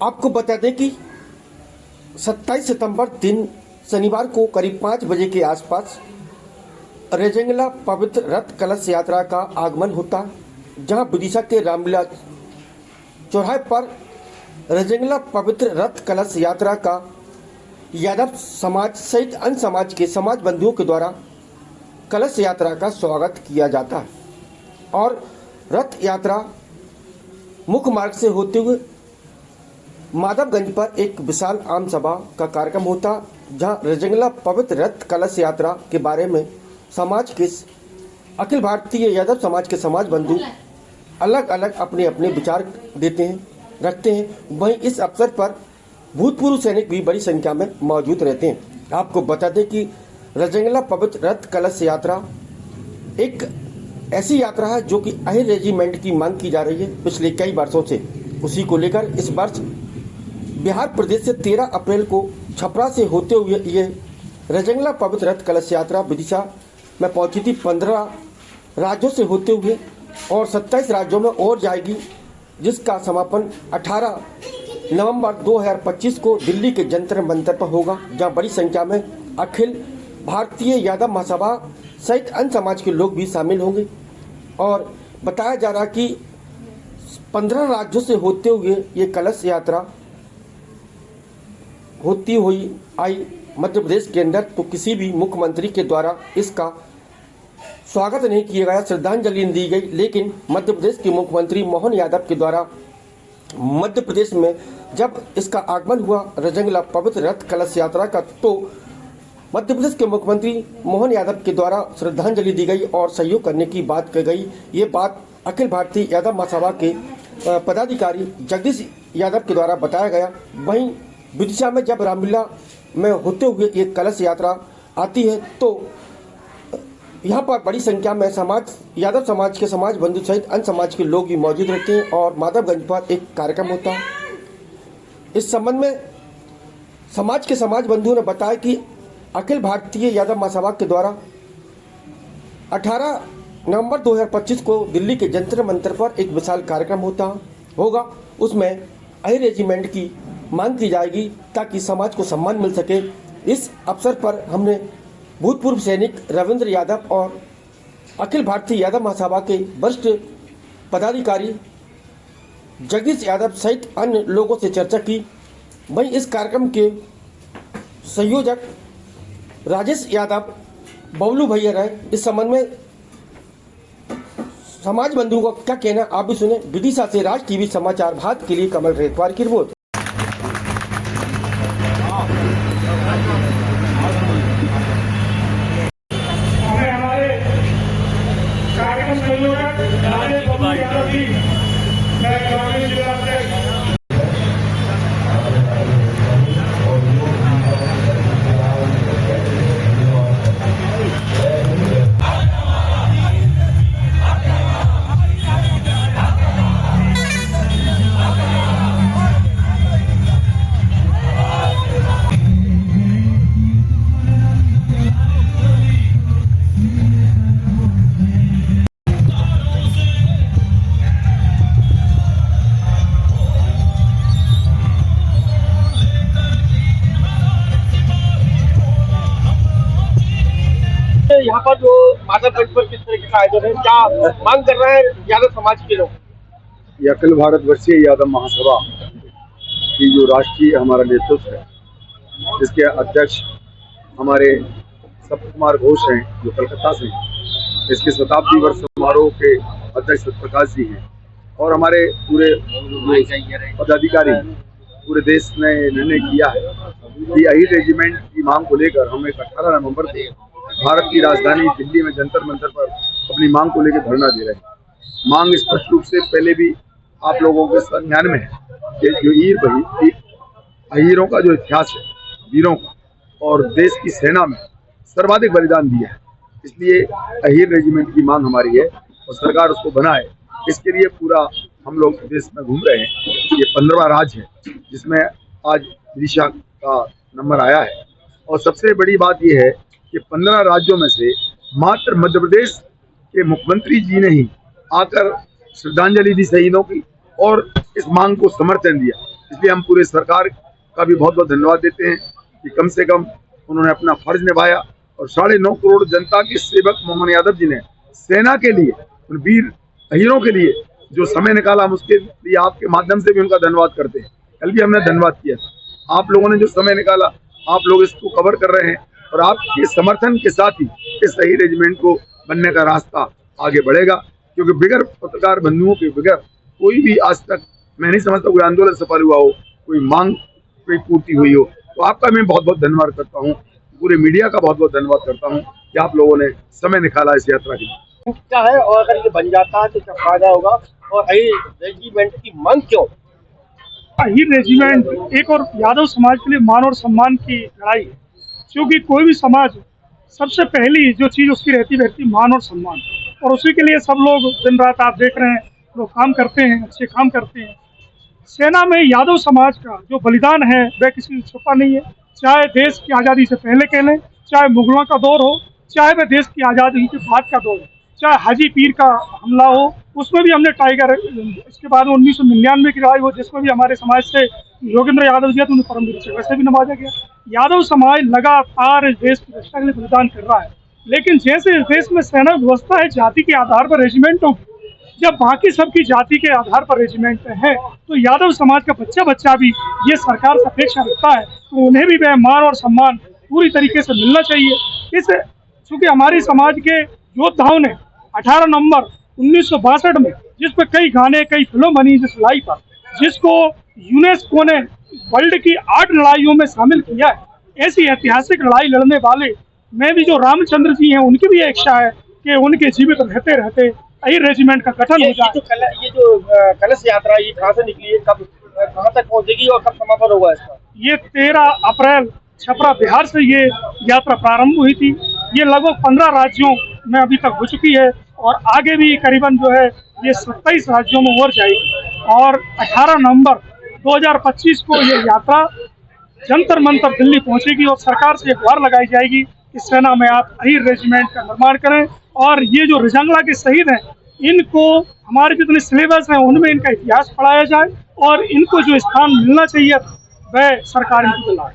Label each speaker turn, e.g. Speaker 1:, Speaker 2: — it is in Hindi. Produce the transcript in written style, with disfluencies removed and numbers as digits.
Speaker 1: आपको बता दें कि 27 सितंबर दिन शनिवार को करीब 5 बजे के आसपास रेजंगला पवित्र रथ कलश यात्रा का आगमन होता, जहां विदिशा के रामलीला चौराहे पर रेजंगला पवित्र रथ कलश यात्रा का यादव समाज सहित अन्य समाज के समाज बंधुओं के द्वारा कलश यात्रा का स्वागत किया जाता है और रथ यात्रा मुख्य मार्ग से होते हुए माधवगंज पर एक विशाल आम सभा का कार्यक्रम होता, जहां रेजंगला पवित्र रथ कलश यात्रा के बारे में समाज के अखिल भारतीय यादव समाज के समाज बंधु अलग अलग अपने अपने विचार रखते हैं। वहीं इस अवसर पर भूतपूर्व सैनिक भी बड़ी संख्या में मौजूद रहते हैं। आपको बता दें कि रेजंगला पवित्र रथ कलश यात्रा एक ऐसी यात्रा है जो कि अहिर रेजिमेंट की मांग की जा रही है पिछले कई वर्षों से। उसी को लेकर इस वर्ष बिहार प्रदेश से 13 अप्रैल को छपरा से होते हुए ये रेजंगला पवित्र रथ कलश यात्रा विदिशा में पहुंची थी। 15 राज्यों से होते हुए और 27 राज्यों में और जाएगी, जिसका समापन 18 नवंबर 2025 को दिल्ली के जंतर मंतर पर होगा, जहां बड़ी संख्या में अखिल भारतीय यादव महासभा सहित अन्य समाज के लोग भी शामिल होंगे। और बताया जा रहा कि 15 राज्यों से होते हुए ये कलश यात्रा होती हुई आई मध्य प्रदेश के अंदर, तो किसी भी मुख्यमंत्री के द्वारा इसका स्वागत नहीं किया गया, श्रद्धांजलि दी गई। लेकिन मध्य प्रदेश के मुख्यमंत्री मोहन यादव के द्वारा मध्य प्रदेश में जब इसका आगमन हुआ रेजंगला पवित्र रथ कलश यात्रा का, तो मध्य प्रदेश के मुख्यमंत्री मोहन यादव के द्वारा श्रद्धांजलि दी गई और सहयोग करने की बात कही गई। ये बात अखिल भारतीय यादव महासभा के पदाधिकारी जगदीश यादव के द्वारा बताया गया। वहीं विदिशा में जब रामलीला में होते हुए ये कलश यात्रा आती है, तो यहाँ पर बड़ी संख्या में यादव समाज के समाज बंधु सहित अन्य समाज के लोग भी मौजूद रहते हैं और माधवगंज पर एक कार्यक्रम होता है। इस संबंध में समाज के समाज बंधुओं ने बताया कि अखिल भारतीय यादव महासभा के द्वारा 18 नवंबर 2025 को दिल्ली के जंतर मंतर पर एक विशाल कार्यक्रम होगा। उसमें अहिर रेजिमेंट की मांग की जाएगी ताकि समाज को सम्मान मिल सके। इस अवसर पर हमने भूतपूर्व सैनिक रविंद्र यादव और अखिल भारतीय यादव महासभा के वरिष्ठ पदाधिकारी जगदीश यादव सहित अन्य लोगों से चर्चा की। वहीं इस कार्यक्रम के संयोजक राजेश यादव बबलू भैया रहे। इस संबंध में समाज बंधुओं का क्या कहना, आप भी सुने। विदिशा से राज टीवी समाचार भारत के लिए कमल रेतवार की रिपोर्ट।
Speaker 2: हमारे कार्यक्रम संयोजक राजेश बबलू यादव जी, मैं ग्रामीण जिला से
Speaker 1: यहाँ पर जो माधवगंज पर किस तरीके का आयोजन है, क्या मांग कर रहे हैं यादव समाज के लोग?
Speaker 3: ये अखिल भारतवर्षीय यादव महासभा की जो राष्ट्रीय हमारा नेतृत्व है, जिसके अध्यक्ष हमारे सप्त कुमार घोष हैं जो कलकत्ता से हैं, इसके शताब्दी वर्ष समारोह के अध्यक्ष सत्यप्रकाश जी हैं और हमारे पूरे पदाधिकारी पूरे देश ने निर्णय किया है कि अहिर रेजिमेंट की मांग को लेकर हम 18 नवंबर को भारत की राजधानी दिल्ली में जंतर मंतर पर अपनी मांग को लेकर धरना दे रहे हैं। मांग स्पष्ट रूप से पहले भी आप लोगों के संज्ञान में है कि जो अहीरों का जो इतिहास है, वीरों का, और देश की सेना में सर्वाधिक बलिदान दिया है, इसलिए अहीर रेजिमेंट की मांग हमारी है और सरकार उसको बनाए। इसके लिए पूरा हम लोग देश में घूम रहे हैं। ये 15वां राज्य है जिसमें आज विदिशा का नंबर आया है और सबसे बड़ी बात यह है कि 15 राज्यों में से मात्र मध्य प्रदेश के मुख्यमंत्री जी ने ही आकर श्रद्धांजलि दी शहीदों की और इस मांग को समर्थन दिया। इसलिए इसलिए हम पूरे सरकार का भी बहुत बहुत धन्यवाद देते हैं कि कम से कम उन्होंने अपना फर्ज निभाया और 9.5 करोड़ जनता के सेवक मोहन यादव जी ने सेना के लिए, उन वीर हीरों के लिए जो समय निकाला, हम उसके लिए आपके माध्यम से भी उनका धन्यवाद करते हैं। कल भी हमने धन्यवाद किया था। आप लोगों ने जो समय निकाला, आप लोग इसको कवर कर रहे हैं और आपके समर्थन के साथ ही इस सही रेजिमेंट को बनने का रास्ता आगे बढ़ेगा, क्योंकि बगैर पत्रकार बंधुओं के बगैर कोई भी आज तक मैं नहीं समझता कोई आंदोलन सफल हुआ हो, कोई मांग कोई पूर्ति हुई हो। तो आपका मैं बहुत बहुत धन्यवाद करता हूँ, पूरे मीडिया का बहुत बहुत धन्यवाद करता हूँ कि आप लोगों ने समय निकाला इस यात्रा के लिए।
Speaker 1: क्या है और अगर ये बन जाता है तो क्या फायदा होगा और रेजिमेंट की मांग क्यों?
Speaker 2: अहीर रेजिमेंट एक और यादव समाज के लिए मान और सम्मान की लड़ाई है, क्योंकि कोई भी समाज सबसे पहली जो चीज़ उसकी रहती मान और सम्मान, और उसी के लिए सब लोग दिन रात आप देख रहे हैं लोग काम करते हैं, अच्छे काम करते हैं। सेना में यादव समाज का जो बलिदान है वह किसी छुपा नहीं है, चाहे देश की आज़ादी से पहले कह लें, चाहे मुगलों का दौर हो, चाहे वह देश की आज़ादी के बाद का दौर हो, चाहे हाजी पीर का हमला हो, उसमें भी हमने टाइगर, इसके बाद 1999 की लड़ाई हो जिसमें भी हमारे समाज से योगेंद्र यादव जी उन्हें परमवीर चक्र से भी नवाजा गया। यादव समाज लगातार इस देश की रक्षा के लिए बलिदान कर रहा है, लेकिन जैसे इस देश में सेना व्यवस्था है जाति के आधार पर रेजिमेंट होगी, जब बाकी सबकी जाति के आधार पर रेजिमेंट है तो यादव समाज का बच्चा भी ये सरकार से अपेक्षा रखता है तो उन्हें भी वह मान और सम्मान पूरी तरीके से मिलना चाहिए। इस चूँकि हमारी समाज के योद्धाओं ने 18 नवंबर 1962 में जिस पर कई गाने कई फिल्म बनी जिस लड़ाई पर, जिसको यूनेस्को ने वर्ल्ड की 8 लड़ाइयों में शामिल किया है, ऐसी ऐतिहासिक लड़ाई लड़ने वाले में भी जो रामचंद्र जी हैं उनकी भी इच्छा है कि उनके जीवित रहते रहते अहीर रेजिमेंट का गठन हो जाए।
Speaker 1: ये जो कलश यात्रा ये कहाँ से निकली है, कब कहाँ तक पहुँचेगी और कब समापन होगा इसका?
Speaker 2: ये 13 अप्रैल छपरा बिहार से ये यात्रा प्रारंभ हुई थी। ये लगभग 15 राज्यों में अभी तक हो चुकी है और आगे भी करीबन जो है ये 27 राज्यों में और जाएगी और 18 नवंबर 2025 को ये यात्रा जंतर मंतर दिल्ली पहुंचेगी और सरकार से एक गुहार लगाई जाएगी कि सेना में आप अहीर रेजिमेंट का निर्माण करें और ये जो रिजंगला के शहीद हैं इनको हमारे जितने सिलेबस हैं उनमें इनका इतिहास पढ़ाया जाए और इनको जो स्थान मिलना चाहिए वह सरकार इनको दिलाए।